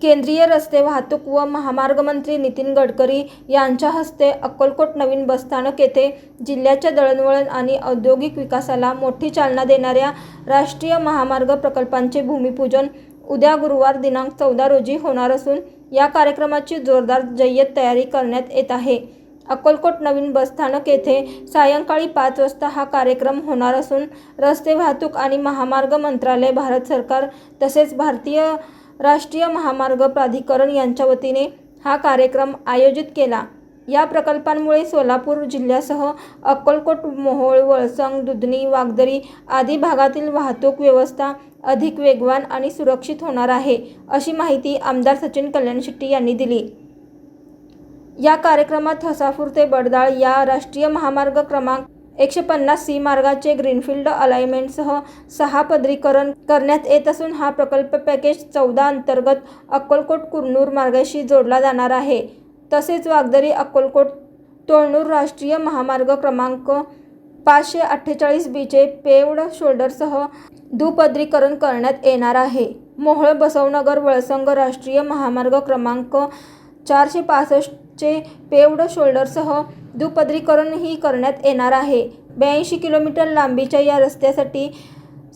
केंद्रीय रस्ते वाहतूक व महामार्ग मंत्री नितीन गडकरी यांच्या हस्ते अक्कलकोट नवीन बसस्थानक येथे जिल्ह्याच्या दळणवळण आणि औद्योगिक विकासाला मोठी चालना देणाऱ्या राष्ट्रीय महामार्ग प्रकल्पांचे भूमिपूजन उद्या गुरुवार दिनांक 14 रोजी होणार असून या कार्यक्रमाची जोरदार जय्यत तयारी करण्यात येत आहे। अक्कलकोट नवीन बसस्थानक येथे सायंकाळी 5 वाजता हा कार्यक्रम होणार असून रस्ते वाहतूक आणि महामार्ग मंत्रालय, भारत सरकार तसेच भारतीय राष्ट्रीय महामार्ग प्राधिकरण यांच्या वतीने हा कार्यक्रम आयोजित केला। या प्रकल्पांमुळे सोलापूर जिल्ह्यासह अक्कलकोट, मोहोळ, वळसंग, दुधनी, वागदरी आदी भागातील वाहतूक व्यवस्था अधिक वेगवान आणि सुरक्षित होणार आहे, अशी माहिती आमदार सचिन कल्याणशेट्टी यांनी दिली। या कार्यक्रमात हसापूर ते बडदाळ या राष्ट्रीय महामार्ग क्रमांक 150C मार्गाचे ग्रीनफील्ड अलाइनमेंटसह 6 पदरीकरण करण्यात येत असून हा प्रकल्प पॅकेज 14 अंतर्गत अक्कलकोट कुरनूर मार्गाशी जोडला जाणार आहे। तसेच वागदरी अक्कलकोट तोळनूर राष्ट्रीय महामार्ग क्रमांक 548B चे पेव्हड शोल्डरसह दुपदरीकरण करण्यात येणार आहे। मोहोळ बसवनगर वळसंग राष्ट्रीय महामार्ग क्रमांक 465 चे पेव्हड शोल्डरसह दुपदरीकरणही करण्यात येणार आहे। 82 किलोमीटर लांबीच्या या रस्त्यासाठी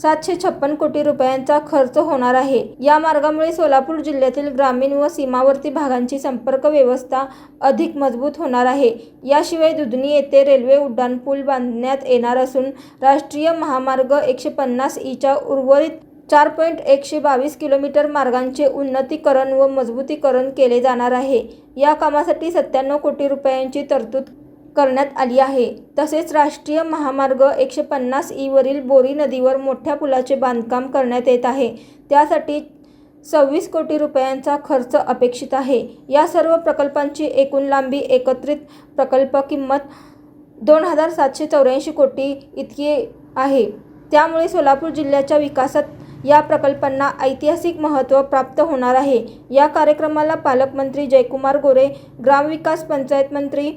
756 कोटी रुपयांचा खर्च होणार आहे। या मार्गामुळे सोलापूर जिल्ह्यातील ग्रामीण व सीमावर्ती भागांची संपर्क व्यवस्था अधिक मजबूत होणार आहे। याशिवाय दुधनी येथे रेल्वे उड्डाणपूल बांधण्यात येणार असून राष्ट्रीय महामार्ग 150E च्या उर्वरित 4.122 किलोमीटर मार्गांचे उन्नतीकरण व मजबूतीकरण केले जाणार आहे। या कामासाठी 97 कोटी रुपयांची तरतूद करण्यात आली आहे। तसेच राष्ट्रीय महामार्ग 150E वरील बोरी नदीवर मोठ्या पुलाचे बांधकाम करण्यात येत आहे। त्यासाठी 26 कोटी रुपयांचा खर्च अपेक्षित आहे। या सर्व प्रकल्पांची एकूण लांबी एकत्रित प्रकल्प किंमत 2784 कोटी इतकी आहे। त्यामुळे सोलापूर जिल्ह्याच्या विकासात या प्रकल्पांना ऐतिहासिक महत्त्व प्राप्त होणार आहे। या कार्यक्रमाला पालकमंत्री जयकुमार गोरे, ग्रामविकास पंचायत मंत्री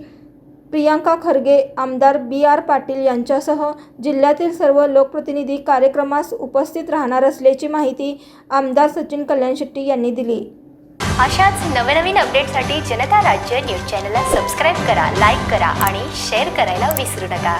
प्रियांका खरगे, आमदार BR पाटील यांच्यासह जिल्ह्यातील सर्व लोकप्रतिनिधी कार्यक्रमास उपस्थित राहणार असल्याची माहिती आमदार सचिन कल्याणशेट्टी यांनी दिली। अशाच नवनवीन अपडेटसाठी जनता राज्य न्यूज चॅनलला सबस्क्राईब करा, लाईक करा आणि शेअर करायला विसरू नका।